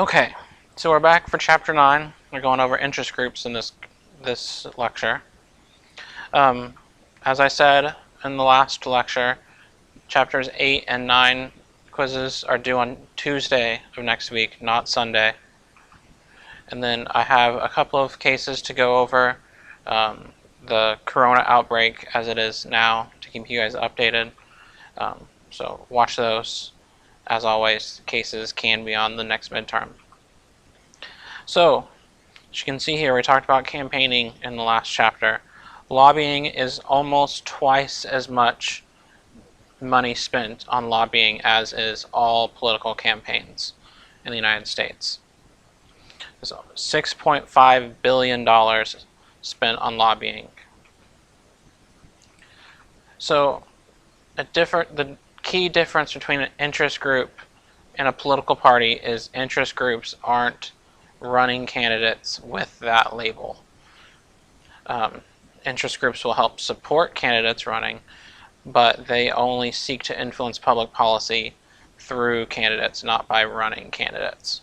Okay, so we're back for chapter 9. We're going over interest groups in this lecture. As I said in the last lecture, chapters 8 and 9 quizzes are due on Tuesday of next week, not Sunday. And then I have a couple of cases to go over, the corona outbreak as it is now, to keep you guys updated. So watch those. As always, cases can be on the next midterm. So, as you can see here, we talked about campaigning in the last chapter. Lobbying is almost twice as much money spent on lobbying as is all political campaigns in the United States. There's $6.5 billion spent on lobbying. So, the key difference between an interest group and a political party is interest groups aren't running candidates with that label. Interest groups will help support candidates running, but they only seek to influence public policy through candidates, not by running candidates.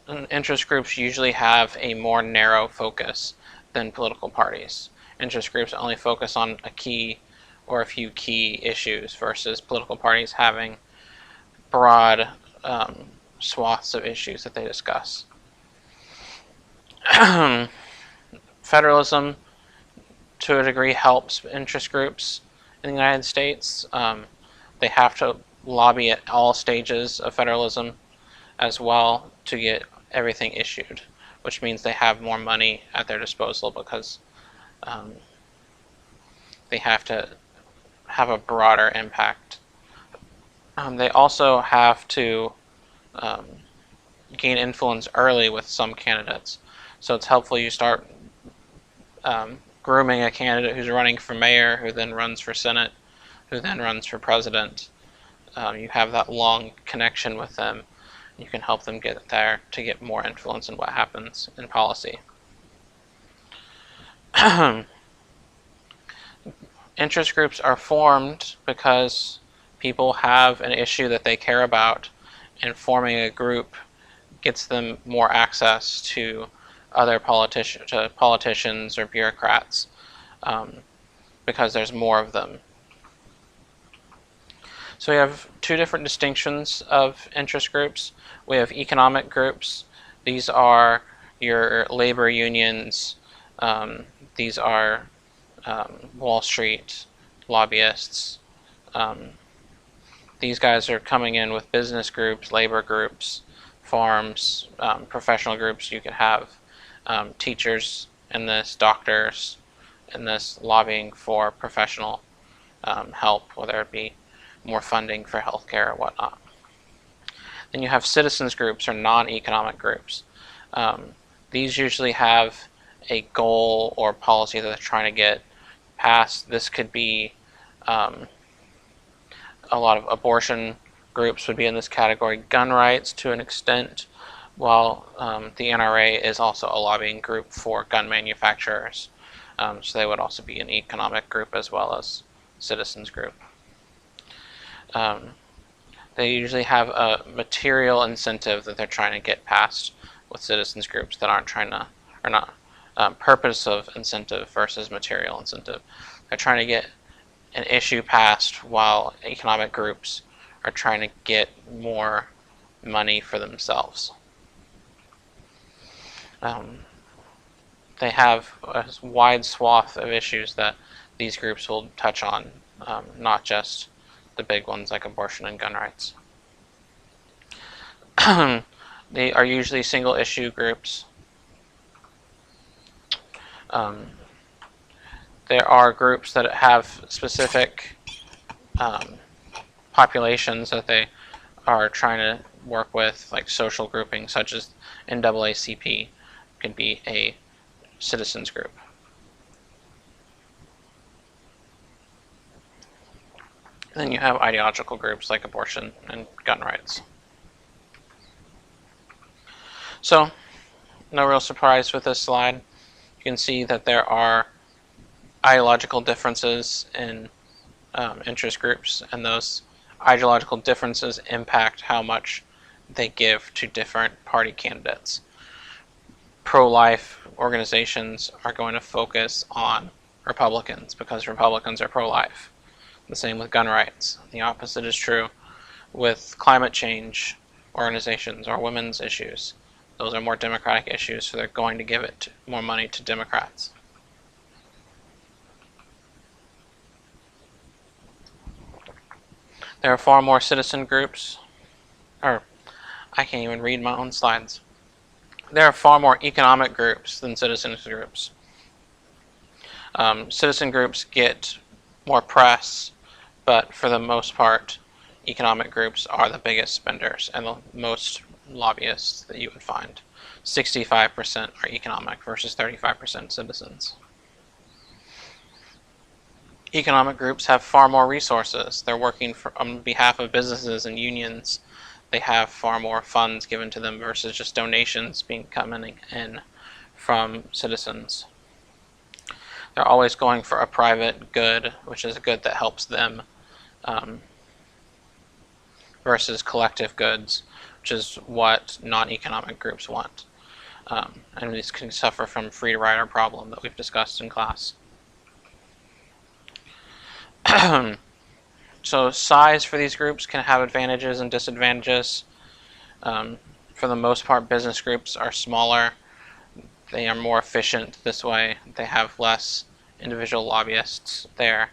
And interest groups usually have a more narrow focus than political parties. Interest groups only focus on a key or a few key issues versus political parties having broad swaths of issues that they discuss. Federalism, to a degree, helps interest groups in the United States. They have to lobby at all stages of federalism as well to get everything issued, which means they have more money at their disposal because they have to have a broader impact. They also have to gain influence early with some candidates. So it's helpful you start grooming a candidate who's running for mayor, who then runs for Senate, who then runs for president. You have that long connection with them. You can help them get there to get more influence in what happens in policy. Interest groups are formed because people have an issue that they care about, and forming a group gets them more access to other politicians or bureaucrats because there's more of them. So we have two different distinctions of interest groups. We have economic groups. These are your labor unions. These are Wall Street lobbyists. These guys are coming in with business groups, labor groups, farms, professional groups. You could have teachers in this, doctors in this, lobbying for professional help, whether it be more funding for healthcare or whatnot. Then you have citizens groups or non-economic groups. These usually have a goal or policy that they're trying to get passed. This could be a lot of abortion groups would be in this category. Gun rights to an extent, while the NRA is also a lobbying group for gun manufacturers. So they would also be an economic group as well as citizens group. They usually have a material incentive that they're trying to get passed with citizens groups that aren't trying to, or not, purpose of incentive versus material incentive. They're trying to get an issue passed while economic groups are trying to get more money for themselves. They have a wide swath of issues that these groups will touch on, not just the big ones like abortion and gun rights. They are usually single issue groups. There are groups that have specific populations that they are trying to work with, like social grouping, such as NAACP can be a citizens group. Then you have ideological groups like abortion and gun rights. So, no real surprise with this slide. You can see that there are ideological differences in interest groups, and those ideological differences impact how much they give to different party candidates. Pro-life organizations are going to focus on Republicans because Republicans are pro-life. The same with gun rights. The opposite is true with climate change organizations or women's issues. Those are more Democratic issues, so they're going to give it more money to Democrats. There are far more citizen groups, or I can't even read my own slides. There are far more economic groups than citizen groups. Citizen groups get more press, but for the most part, economic groups are the biggest spenders and the most lobbyists that you would find. 65% are economic versus 35% citizens. Economic groups have far more resources. They're working on behalf of businesses and unions. They have far more funds given to them versus just donations coming in from citizens. They're always going for a private good, which is a good that helps them, versus collective goods, which is what non-economic groups want. And these can suffer from free rider problem that we've discussed in class. So size for these groups can have advantages and disadvantages. For the most part, business groups are smaller. They are more efficient this way. They have less individual lobbyists there.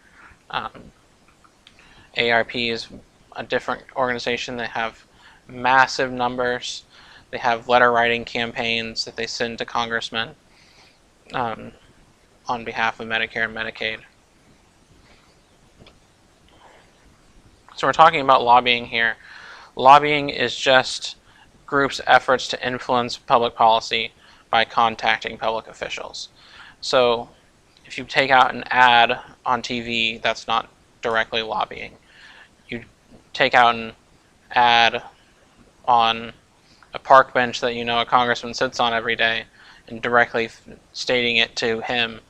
ARP is a different organization. They have massive numbers. They have letter writing campaigns that they send to congressmen on behalf of Medicare and Medicaid. So we're talking about lobbying here. Lobbying is just groups' efforts to influence public policy by contacting public officials. So if you take out an ad on TV, that's not directly lobbying. You take out an ad on a park bench that you know a congressman sits on every day and directly stating it to him,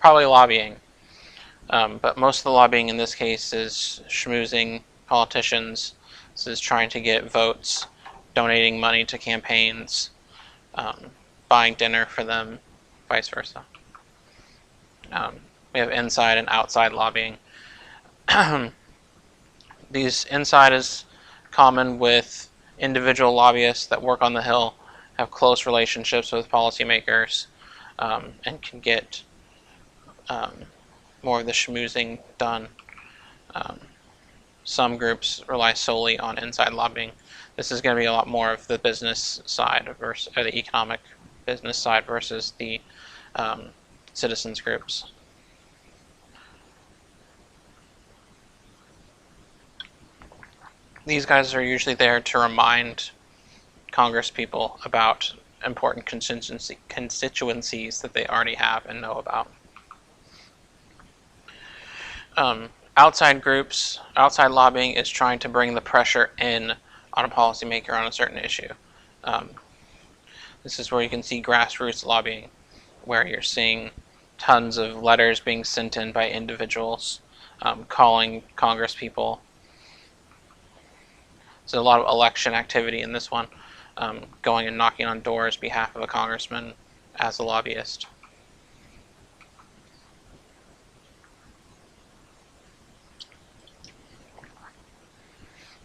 probably lobbying. But most of the lobbying in this case is schmoozing politicians. This is trying to get votes, donating money to campaigns, buying dinner for them, vice versa. We have inside and outside lobbying. These inside is common with individual lobbyists that work on the Hill, have close relationships with policymakers, and can get more of the schmoozing done. Some groups rely solely on inside lobbying. This is going to be a lot more of the business side versus the economic business side versus the citizens groups. These guys are usually there to remind Congress people about important constituencies that they already have and know about. Outside groups, outside lobbying is trying to bring the pressure in on a policymaker on a certain issue. This is where you can see grassroots lobbying, where you're seeing tons of letters being sent in by individuals calling Congress people. So a lot of election activity in this one, going and knocking on doors on behalf of a congressman as a lobbyist.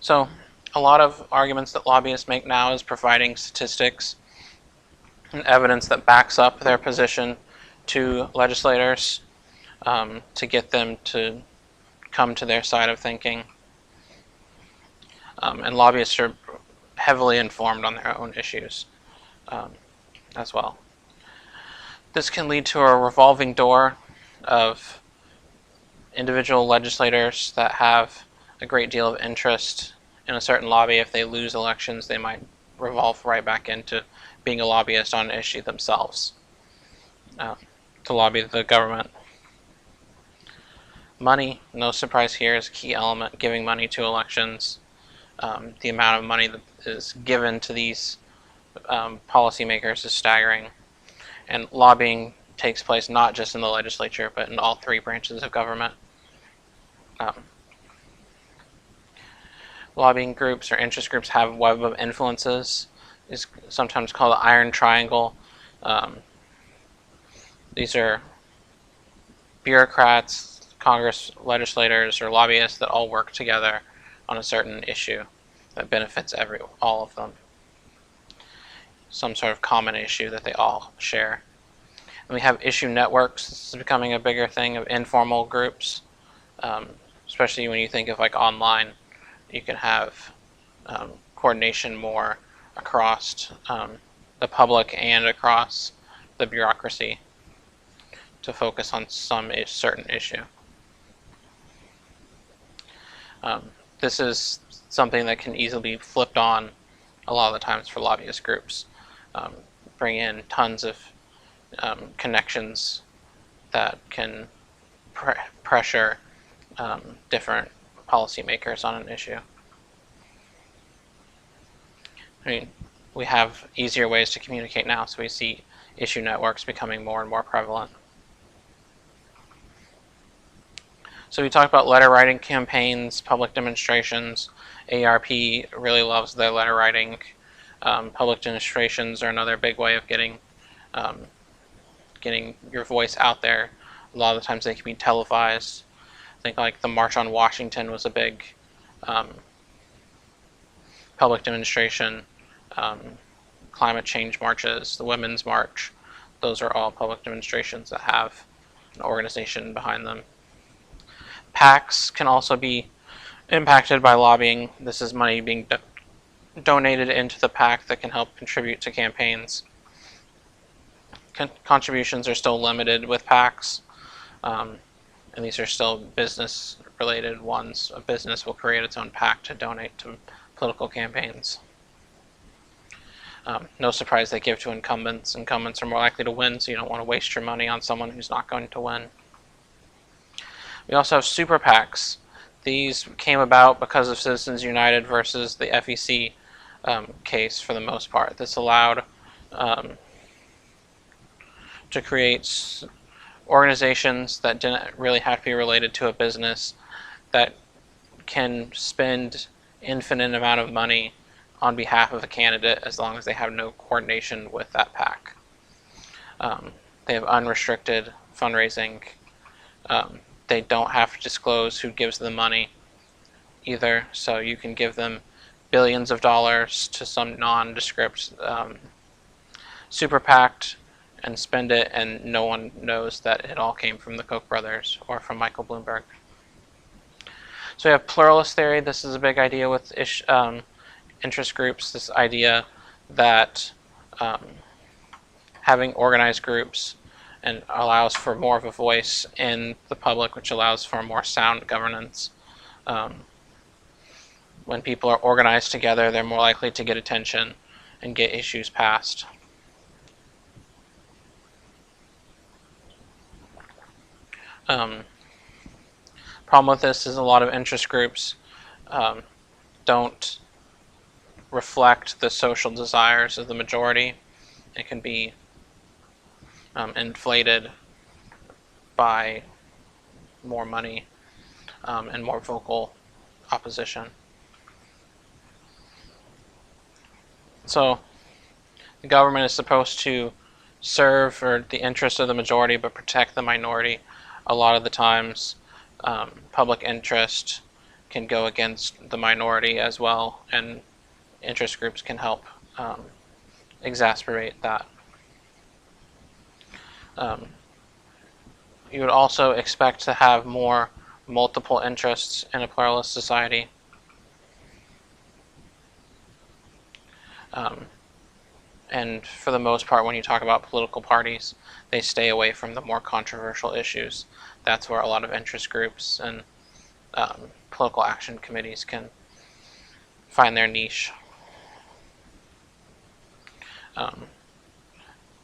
So a lot of arguments that lobbyists make now is providing statistics and evidence that backs up their position to legislators to get them to come to their side of thinking. And lobbyists are heavily informed on their own issues as well. This can lead to a revolving door of individual legislators that have a great deal of interest in a certain lobby. If they lose elections, they might revolve right back into being a lobbyist on an issue themselves to lobby the government. Money, no surprise here, is a key element. Giving money to elections. The amount of money that is given to these policymakers is staggering. And lobbying takes place not just in the legislature, but in all three branches of government. lobbying groups or interest groups have web of influences, is sometimes called the Iron Triangle. These are bureaucrats, Congress legislators, or lobbyists that all work together on a certain issue that benefits all of them. Some sort of common issue that they all share. And we have issue networks. This is becoming a bigger thing of informal groups, especially when you think of like online. You can have coordination more across the public and across the bureaucracy to focus on some certain issue. This is something that can easily be flipped on a lot of the times for lobbyist groups. Bring in tons of connections that can pressure different policymakers on an issue. I mean, we have easier ways to communicate now, so we see issue networks becoming more and more prevalent. So we talked about letter writing campaigns, public demonstrations. AARP really loves their letter writing. Public demonstrations are another big way of getting your voice out there. A lot of the times they can be televised. I think like the March on Washington was a big public demonstration. Climate change marches, the Women's March, those are all public demonstrations that have an organization behind them. PACs can also be impacted by lobbying. This is money being donated into the PAC that can help contribute to campaigns. Contributions are still limited with PACs, and these are still business-related ones. A business will create its own PAC to donate to political campaigns. No surprise they give to incumbents. Incumbents are more likely to win, so you don't want to waste your money on someone who's not going to win. We also have super PACs. These came about because of Citizens United versus the FEC case for the most part. This allowed to create organizations that didn't really have to be related to a business that can spend infinite amount of money on behalf of a candidate as long as they have no coordination with that PAC. They have unrestricted fundraising. They don't have to disclose who gives them money either, so you can give them billions of dollars to some nondescript super PAC and spend it, and no one knows that it all came from the Koch brothers or from Michael Bloomberg. So we have pluralist theory. This is a big idea with interest groups, this idea that having organized groups and allows for more of a voice in the public, which allows for more sound governance. When people are organized together, they're more likely to get attention and get issues passed. Problem with this is a lot of interest groups don't reflect the social desires of the majority. It can be inflated by more money and more vocal opposition. So the government is supposed to serve for the interests of the majority but protect the minority. A lot of the times public interest can go against the minority as well, and interest groups can help exacerbate that. You would also expect to have more multiple interests in a pluralist society. And for the most part, when you talk about political parties, they stay away from the more controversial issues. That's where a lot of interest groups and political action committees can find their niche.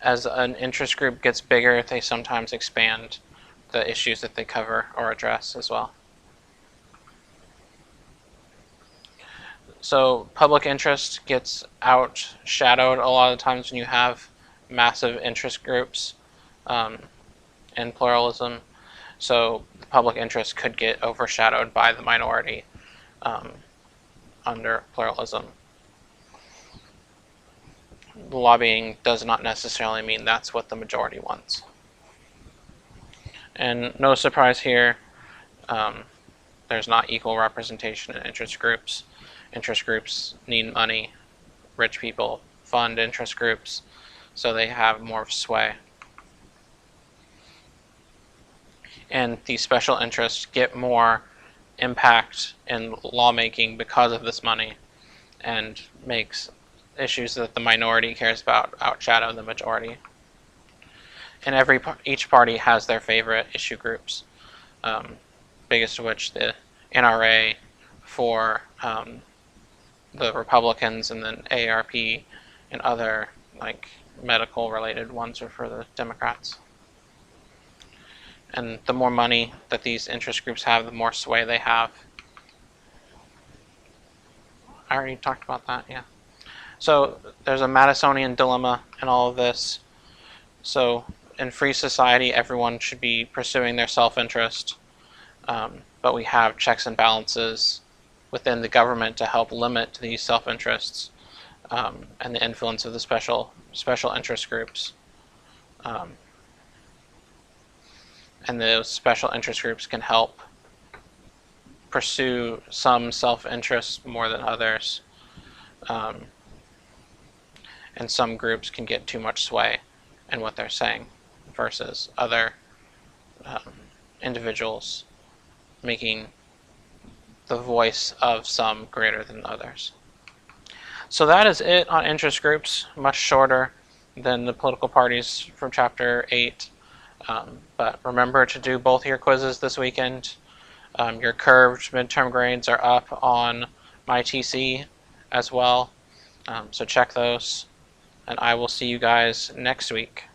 As an interest group gets bigger, they sometimes expand the issues that they cover or address as well. So public interest gets outshadowed a lot of times when you have massive interest groups and pluralism. So the public interest could get overshadowed by the minority under pluralism. Lobbying does not necessarily mean that's what the majority wants. And no surprise here, there's not equal representation in interest groups. Interest groups need money. Rich people fund interest groups, so they have more sway. And these special interests get more impact in lawmaking because of this money, and makes issues that the minority cares about outshadow the majority. And each party has their favorite issue groups, biggest of which the NRA for the Republicans, and then AARP and other like medical related ones are for the Democrats. And the more money that these interest groups have, the more sway they have. I already talked about that, yeah. So there's a Madisonian dilemma in all of this. So in free society, everyone should be pursuing their self-interest, but we have checks and balances within the government to help limit these self-interests and the influence of the special interest groups. And those special interest groups can help pursue some self-interest more than others. And some groups can get too much sway in what they're saying versus other individuals making the voice of some greater than others. So that is it on interest groups, much shorter than the political parties from Chapter 8. But remember to do both your quizzes this weekend. Your curved midterm grades are up on MyTC as well. So check those. And I will see you guys next week.